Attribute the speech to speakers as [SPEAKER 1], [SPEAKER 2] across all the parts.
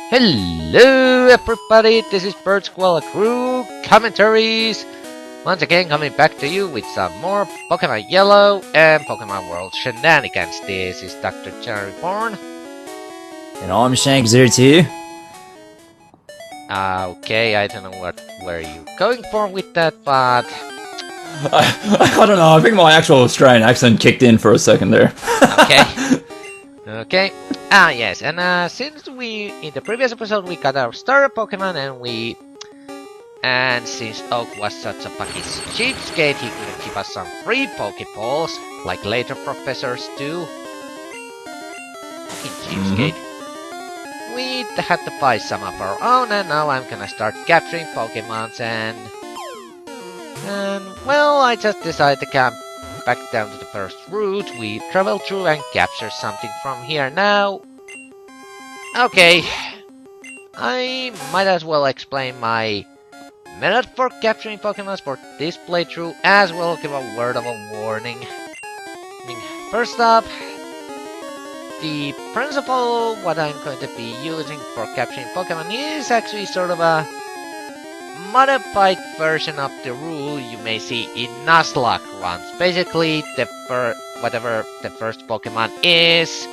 [SPEAKER 1] Hello everybody, this is Birch-Koala crew, Commentaries, once again coming back to you with some more Pokemon Yellow and Pokemon World shenanigans. This is DoctorJhonReborn.
[SPEAKER 2] And I'm Shank02.
[SPEAKER 1] Okay, I don't know where you going for with that, but...
[SPEAKER 2] I don't know, I think my actual Australian accent kicked in for a second there.
[SPEAKER 1] Okay. Okay. Yes, and since in the previous episode we got our starter Pokemon and since Oak was such a fucking cheapskate, he couldn't give us some free Pokeballs, like later professors do. Fucking cheapskate. We had to buy some of our own, and now I'm gonna start capturing Pokemons, and well, I just decided to come back down to the first route we travel through and capture something from here now. Okay, I might as well explain my method for capturing Pokemon for this playthrough, as well give a word of a warning. First up, the principle what I'm going to be using for capturing Pokemon is actually sort of a modified version of the rule you may see in Nuzlocke runs. Basically, whatever the first Pokemon is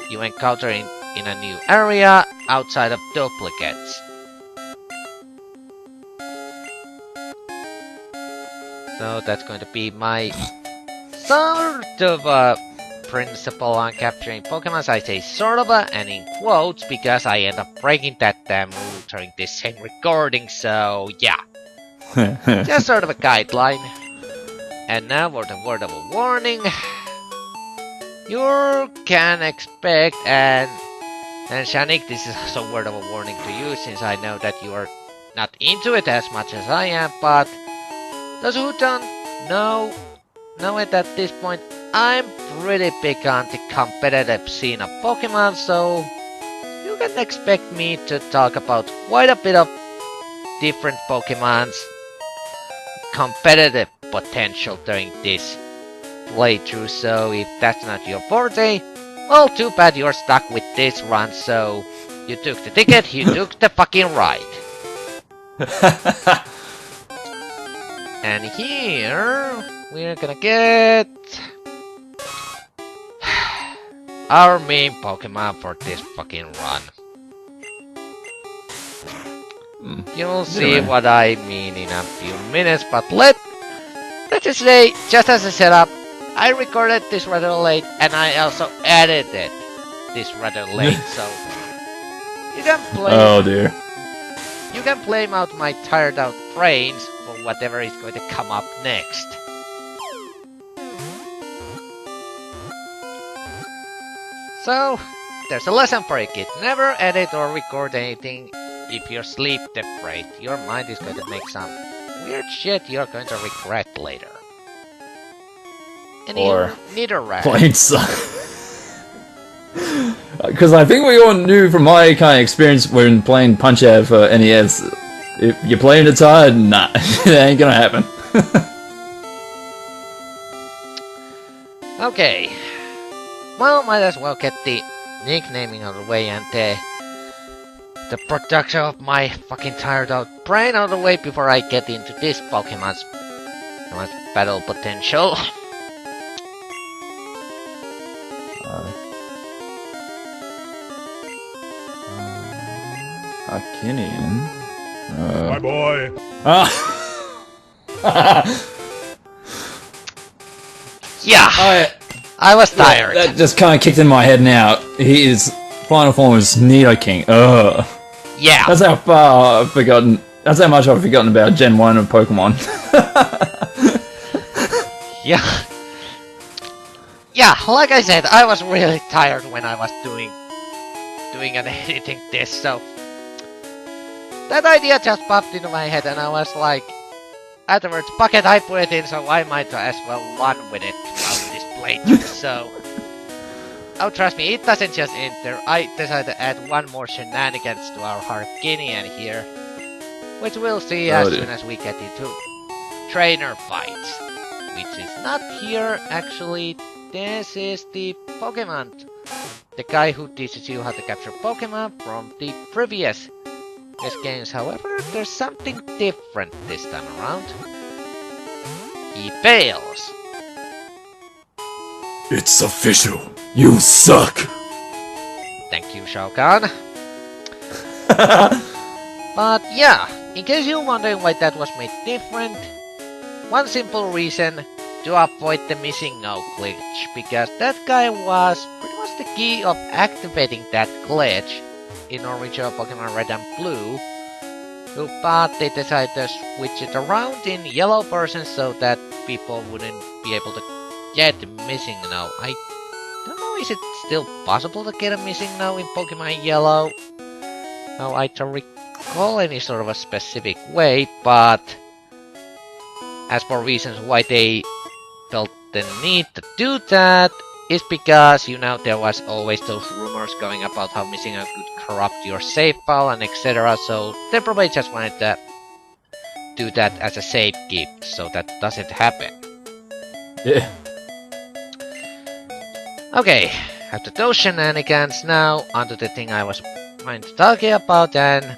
[SPEAKER 1] you encounter in a new area outside of duplicates. So that's going to be my sort of a principle on capturing Pokemon. I say sort of a, and in quotes, because I end up breaking that damn rule during this same recording, so yeah. Just sort of a guideline. And now for the word of a warning. You can expect, and Shanik, this is also a word of a warning to you, since I know that you are not into it as much as I am, but those who don't know it at this point, I'm pretty big on the competitive scene of Pokemon, so you can expect me to talk about quite a bit of different Pokemon's competitive potential during this playthrough, so if that's not your forte, well, too bad you're stuck with this run, so you took the ticket, you took the fucking ride. And here, we're gonna get our main Pokemon for this fucking run. You'll see what I mean in a few minutes, but let's just say, just as a setup, I recorded this rather late, and I also edited this rather late, so you can play.
[SPEAKER 2] Oh dear.
[SPEAKER 1] You can blame out my tired out brains for whatever is going to come up next. So, there's a lesson for you, kid. Never edit or record anything if you're sleep deprived. Your mind is going to make some weird shit you're going to regret later. And
[SPEAKER 2] or
[SPEAKER 1] you need a rat.
[SPEAKER 2] Plain suck. Because I think we all knew from my kind of experience when playing Punch-Out for NES, if you're playing it tired, nah, it ain't gonna happen.
[SPEAKER 1] Okay. Well, might as well get the nicknaming out of the way and the production of my fucking tired out brain out of the way before I get into this Pokemon's battle potential.
[SPEAKER 2] Arkinian.
[SPEAKER 3] My boy.
[SPEAKER 1] Yeah, I was tired.
[SPEAKER 2] That just kind of kicked in my head now. His final form was Nidoking. Ugh.
[SPEAKER 1] Yeah.
[SPEAKER 2] That's how far I've forgotten. That's how much I've forgotten about Gen 1 of Pokemon.
[SPEAKER 1] Yeah. Yeah, like I said, I was really tired when I was doing and editing this, so that idea just popped into my head, and I was like, afterwards, bucket, I put it in, so I might as well run with it throughout this playthrough, so... Oh, trust me, it doesn't just enter. I decided to add one more shenanigans to our Harkinian here, which we'll see as soon as we get into trainer fights, which is not here, actually. This is the Pokemon the guy who teaches you how to capture Pokemon from the previous games. However, there's something different this time around. He fails.
[SPEAKER 2] It's official. You suck.
[SPEAKER 1] Thank you, Shao Kahn. But yeah, in case you're wondering why that was made different, one simple reason: to avoid the missing no glitch, because that guy was pretty much the key of activating that glitch in original Pokemon Red and Blue. But they decided to switch it around in yellow version so that people wouldn't be able to get missing no. I don't know, is it still possible to get a missing no in Pokemon Yellow? No, I don't recall any sort of a specific way, but as for reasons why they felt the need to do that, is because, you know, there was always those rumors going about how missing out could corrupt your save file and etc. So they probably just wanted to do that as a safekeep so that doesn't happen.
[SPEAKER 2] Yeah.
[SPEAKER 1] Okay, after those shenanigans, now onto the thing I was going to talk about. And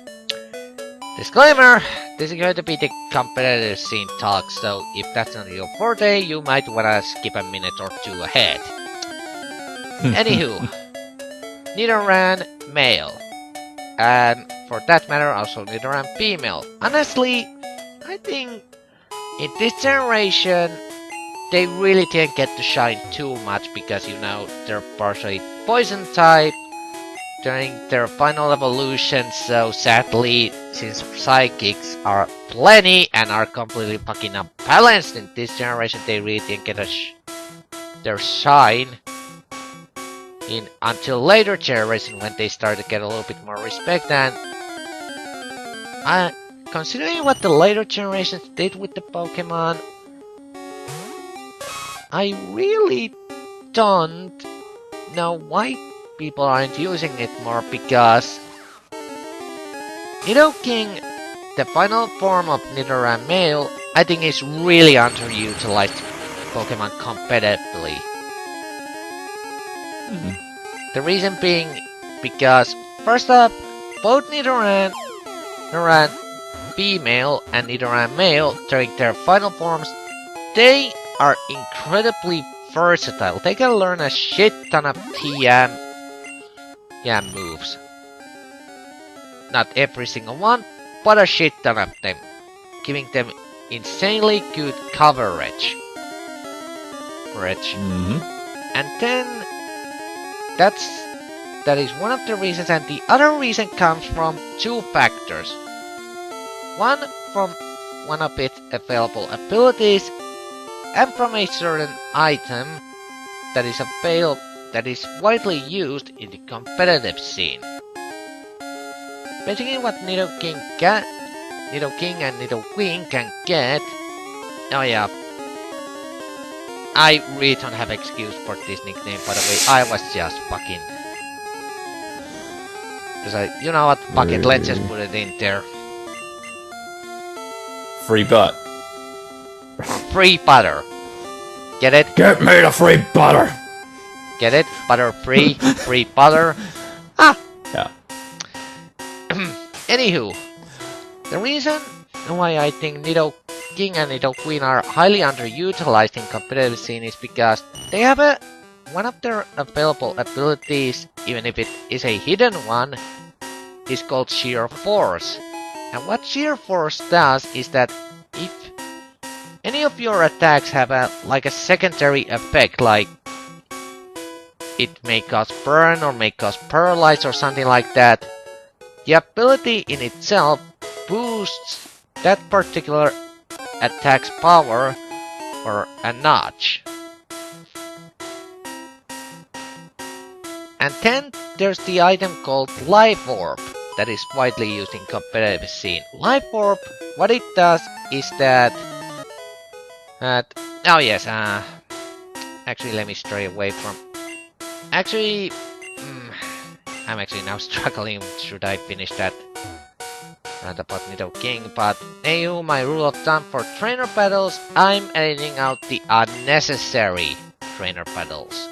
[SPEAKER 1] disclaimer, this is going to be the competitive scene talk, so if that's not your forte, you might wanna skip a minute or two ahead. Anywho, Nidoran male, and for that matter also Nidoran female. Honestly, I think in this generation they really didn't get to shine too much because, you know, they're partially poison type during their final evolution, so sadly, since psychics are plenty and are completely fucking unbalanced in this generation, they really didn't get their shine in until later generation when they started to get a little bit more respect. And considering what the later generations did with the Pokemon, I really don't know why people aren't using it more, because Nidoking, the final form of Nidoran male, I think is really underutilized Pokemon competitively. The reason being because, first up, both Nidoran female and Nidoran male during their final forms, they are incredibly versatile. They can learn a shit ton of TM moves. Not every single one, but a shit ton of them, giving them insanely good coverage. And then that is one of the reasons, and the other reason comes from two factors. One, from one of its available abilities, and from a certain item that is widely used in the competitive scene. Basically what Nidoking and Nidoqueen can get. Oh yeah, I really don't have excuse for this nickname, by the way. I was just fucking... you know what, fuck it, let's just put it in there.
[SPEAKER 2] Free butt.
[SPEAKER 1] Free butter. Get it?
[SPEAKER 2] Get me the free butter!
[SPEAKER 1] Get it? Butter free, free butter. Ah!
[SPEAKER 2] Yeah.
[SPEAKER 1] Anywho, the reason why I think Nidoking and Nidoqueen are highly underutilized in competitive scene is because they have one of their available abilities, even if it is a hidden one, is called Sheer Force. And what Sheer Force does is that if any of your attacks have a secondary effect, like it may cause burn or may cause paralyze or something like that, the ability in itself boosts that particular attack's power for a notch. And then there's the item called Life Orb that is widely used in competitive scene. Life Orb, what it does is that... oh yes, actually let me stray away from... Actually... I'm actually now struggling, should I finish that rant about Nidoking, but anywho, my rule of thumb for trainer battles, I'm editing out the unnecessary trainer battles.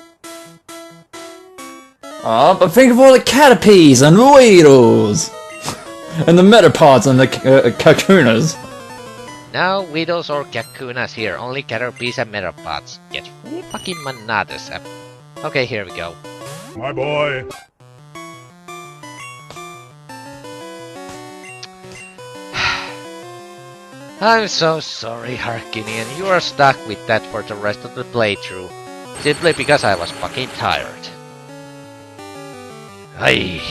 [SPEAKER 2] Oh, but think of all the caterpies and weedles! And the metapods and the cocoonas.
[SPEAKER 1] No widows or kakunas here, only caterpies and metapods. Get really fucking monotonous. Okay, here we go.
[SPEAKER 3] My boy.
[SPEAKER 1] I'm so sorry, Harkinian. You are stuck with that for the rest of the playthrough. Simply because I was fucking tired. Aye.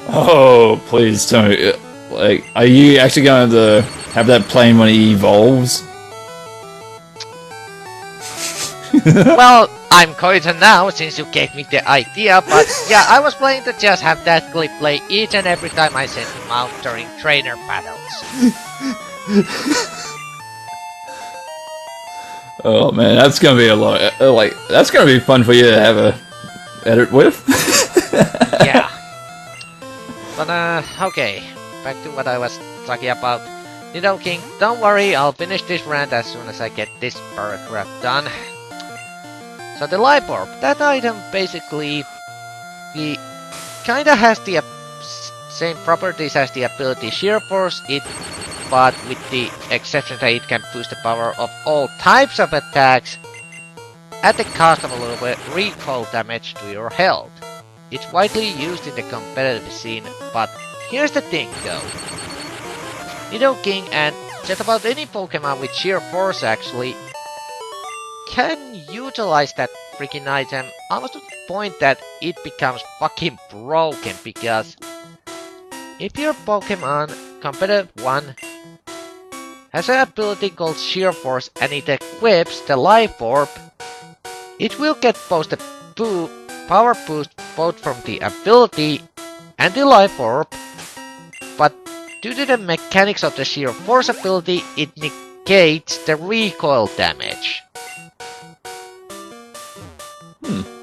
[SPEAKER 2] Oh, please don't. Like, are you actually going to have that plane when it evolves?
[SPEAKER 1] Well, I'm going to now since you gave me the idea, but yeah, I was planning to just have that clip play each and every time I sent him out during trainer battles.
[SPEAKER 2] Oh man, that's gonna be a lot. Like, that's gonna be fun for you to have a edit with.
[SPEAKER 1] Yeah. But okay. Back to what I was talking about. Nidoking, don't worry, I'll finish this rant as soon as I get this paragraph done. So the Life Orb, that item basically, he kinda has the same properties as the ability Sheer Force, but with the exception that it can boost the power of all types of attacks at the cost of a little bit recoil damage to your health. It's widely used in the competitive scene, but here's the thing though. Nidoking and just about any Pokemon with Sheer Force actually can utilize that freaking item almost to the point that it becomes fucking broken, because if your Pokemon, competitive 1, has an ability called Sheer Force and it equips the Life Orb, it will get both the power boost both from the ability and the Life Orb, but due to the mechanics of the Sheer Force ability, it negates the recoil damage.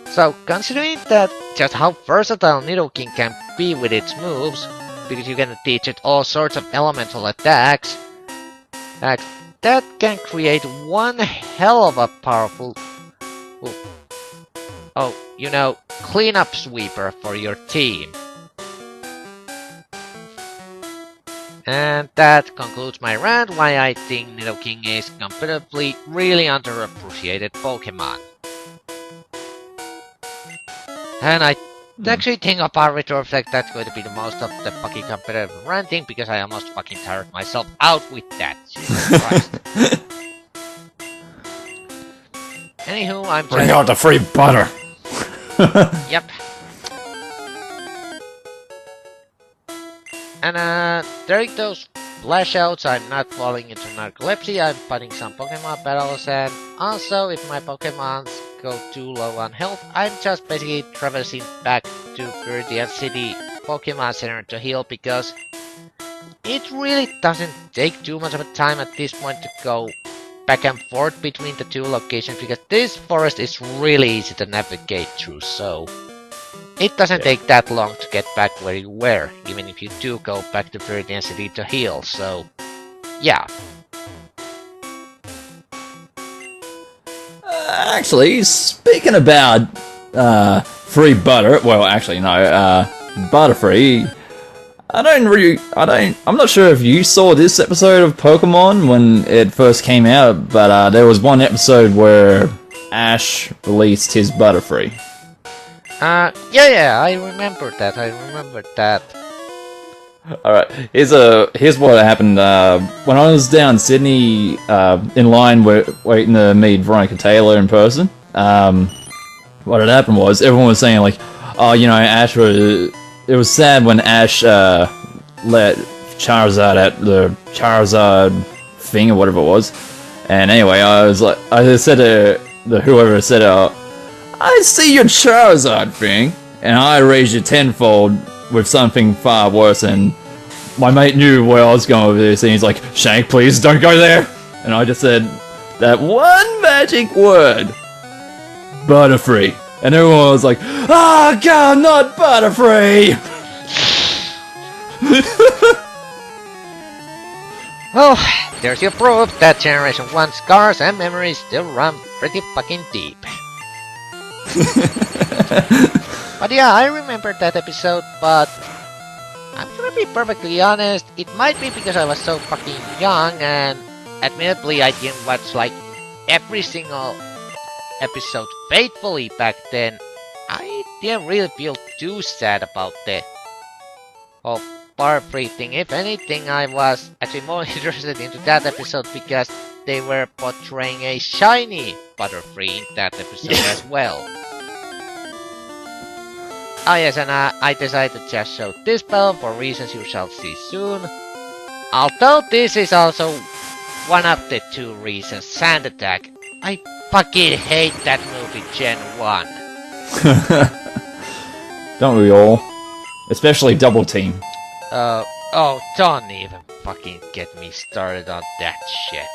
[SPEAKER 1] So, considering that just how versatile Nidoking can be with its moves, because you can teach it all sorts of elemental attacks, that can create one hell of a powerful, cleanup sweeper for your team. And that concludes my rant why I think Nidoking is competitively really underappreciated Pokemon. And I actually think upon retrospect that's going to be the most of the fucking competitive ranting, because I almost fucking tired myself out with that. Jesus Christ. Anywho, I'm
[SPEAKER 2] Bring out the free butter!
[SPEAKER 1] Yep. And during those flashouts, I'm not falling into narcolepsy, I'm fighting some Pokemon battles, and also if my Pokemons go too low on health, I'm just basically traversing back to Viridian City Pokemon Center to heal, because it really doesn't take too much of a time at this point to go back and forth between the two locations, because this forest is really easy to navigate through, so it doesn't take that long to get back where you were, even if you do go back to Viridian City to heal, so yeah.
[SPEAKER 2] Actually, speaking about free butter, well, actually no, Butterfree. I'm not sure if you saw this episode of Pokemon when it first came out, but there was one episode where Ash released his Butterfree.
[SPEAKER 1] Yeah, I remember that.
[SPEAKER 2] Alright, here's what happened. When I was down in Sydney, in line waiting to meet Veronica Taylor in person, what had happened was, everyone was saying like, oh, Ash was... It was sad when Ash let Charizard at the Charizard thing or whatever it was. And anyway, I said to whoever said it, I see your Charizard thing, and I raised you tenfold with something far worse. And my mate knew where I was going with this, and he's like, Shank, please don't go there. And I just said that one magic word, Butterfree. And everyone was like, oh god, not Butterfree!
[SPEAKER 1] Well, there's your proof that Generation 1 scars and memories still run pretty fucking deep. But yeah, I remember that episode, but I'm gonna be perfectly honest, it might be because I was so fucking young and admittedly I didn't watch like every single episode faithfully back then. I didn't really feel too sad about the whole Butterfree thing. If anything, I was actually more interested into that episode because they were portraying a shiny Butterfree in that episode as well. Oh yes, and I decided to just show this battle for reasons you shall see soon. Although this is also one of the two reasons. Sand Attack. I fucking hate that movie Gen 1.
[SPEAKER 2] Don't we all? Especially Double Team.
[SPEAKER 1] Oh, don't even fucking get me started on that shit.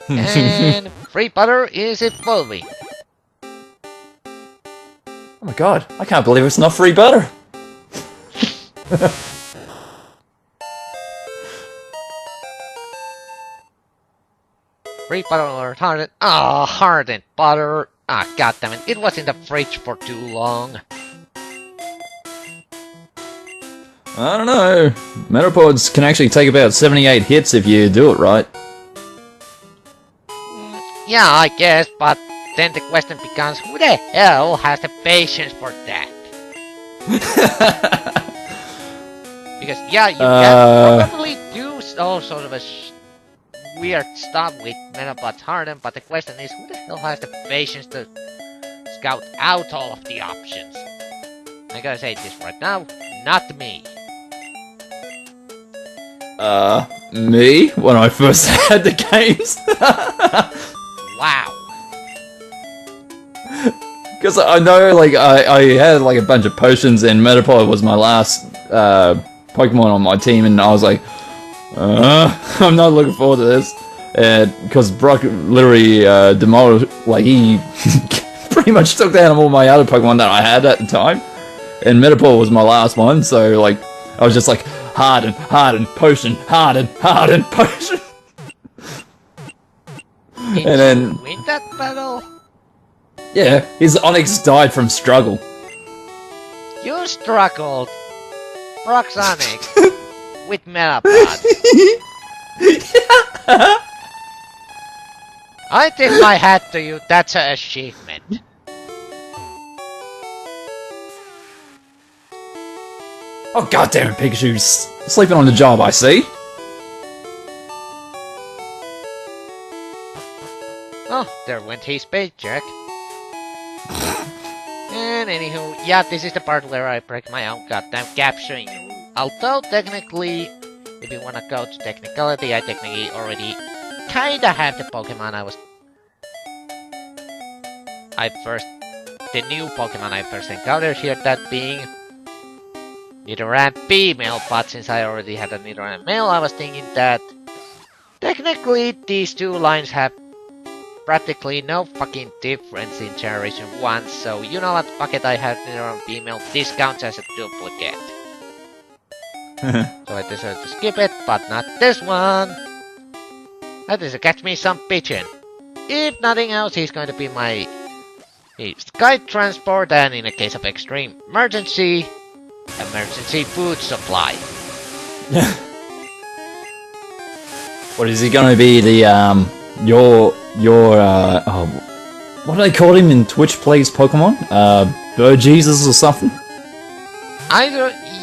[SPEAKER 1] And Free Butter is evolving.
[SPEAKER 2] Oh my god, I can't believe it's not free butter!
[SPEAKER 1] Free butter or hardened? Ah, hardened butter. Ah, goddammit, it was in the fridge for too long.
[SPEAKER 2] I don't know. Metapods can actually take about 78 hits if you do it right.
[SPEAKER 1] Yeah, I guess, but then the question becomes, who the hell has the patience for that? Because, yeah, you can probably do all sort of a weird stuff with Metapods Harden, but the question is, who the hell has the patience to scout out all of the options? I gotta say this right now, not me.
[SPEAKER 2] Me? When I first had the games?
[SPEAKER 1] Wow.
[SPEAKER 2] Because I know, like, I had, like, a bunch of potions, and Metapod was my last, Pokemon on my team, and I was like, I'm not looking forward to this. And, because Brock literally, demolished, like, he pretty much took down all my other Pokemon that I had at the time. And Metapod was my last one, so, like, I was just like, harden, potion, harden, potion.
[SPEAKER 1] Did
[SPEAKER 2] and then
[SPEAKER 1] you win that battle?
[SPEAKER 2] Yeah, his Onyx died from struggle.
[SPEAKER 1] You struggled. Brock's Onyx with Metapod. I tip my hat to you, that's an achievement.
[SPEAKER 2] Oh goddamn it, Pikachu's sleeping on the job, I see.
[SPEAKER 1] Oh, there went his paycheck. And anywho, yeah, this is the part where I break my own goddamn capturing rule. Although technically, if you wanna go to technicality, I technically already kinda have the Pokemon the new Pokemon I first encountered here, that being Nidoran female, but since I already had a Nidoran male, I was thinking that technically these two lines have practically no fucking difference in Generation 1, so you know what, fuck it, I have Nidoran female, this counts as a duplicate. So I decided to skip it, but not this one. That is to catch me some pigeon. If nothing else, he's going to be my Sky Transport, and in a case of extreme emergency food supply.
[SPEAKER 2] What is he gonna be? The what do they call him in Twitch Plays Pokemon? Bird Jesus or something?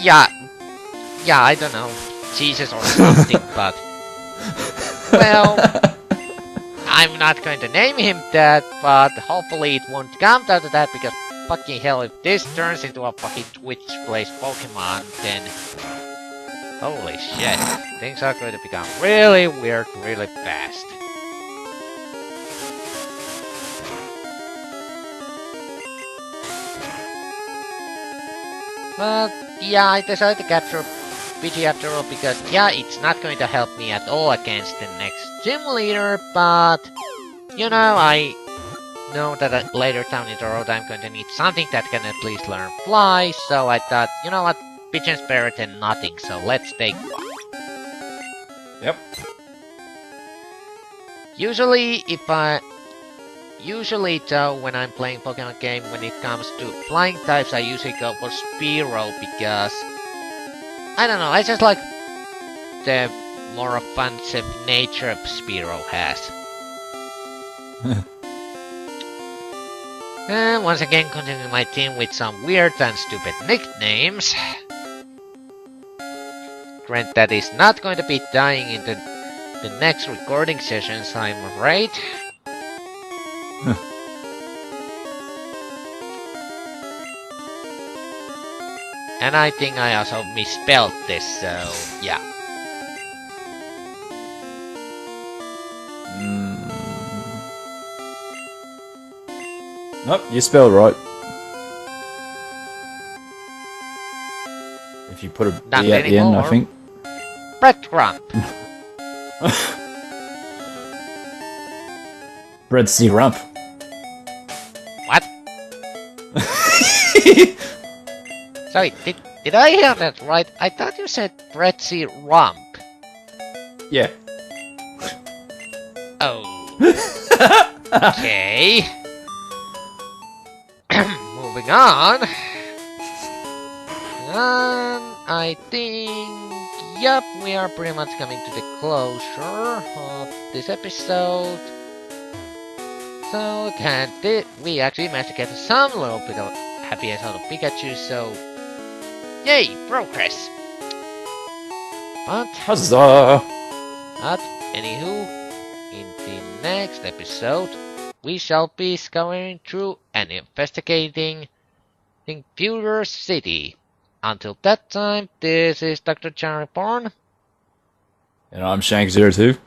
[SPEAKER 1] Yeah, I don't know, Jesus or something, but well, I'm not going to name him that, but hopefully it won't come down to that, because fucking hell, if this turns into a fucking Twitch Plays Pokemon, then holy shit, things are going to become really weird really fast. But yeah, I decided to capture Pidgey after all, because yeah, it's not going to help me at all against the next gym leader, but you know, I know that later down in the road I'm going to need something that can at least learn fly, so I thought, you know what, Pigeon's better than nothing, so let's take one.
[SPEAKER 2] Yep.
[SPEAKER 1] Usually, if Usually though, when I'm playing Pokemon game, when it comes to flying types, I usually go for Spearow because I don't know, I just like the more offensive nature Spearow has. And once again, continuing my team with some weird and stupid nicknames. Grant that is not going to be dying in the next recording sessions, I'm afraid. And I think I also misspelled this, so yeah.
[SPEAKER 2] Nope, you spelled right. If you put a
[SPEAKER 1] Not
[SPEAKER 2] B at the end, I
[SPEAKER 1] anymore.
[SPEAKER 2] think.
[SPEAKER 1] Breadcrumb.
[SPEAKER 2] Breadsy rump.
[SPEAKER 1] What? Sorry, did I hear that right? I thought you said Breadsy Rump.
[SPEAKER 2] Yeah.
[SPEAKER 1] Oh. Okay. Moving on. And I think, yep, we are pretty much coming to the closure of this episode. So, we actually managed to get some little bit of happiness out of Pikachu, so yay, progress!
[SPEAKER 2] Huzzah!
[SPEAKER 1] But, anywho, in the next episode, we shall be scouring through and investigating Computer City. Until that time, this is DoctorJhonReborn.
[SPEAKER 2] And I'm Shank02.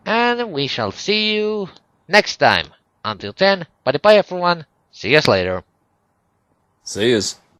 [SPEAKER 1] And we shall see you next time. Until then, bye-bye everyone. See us later.
[SPEAKER 2] See yous.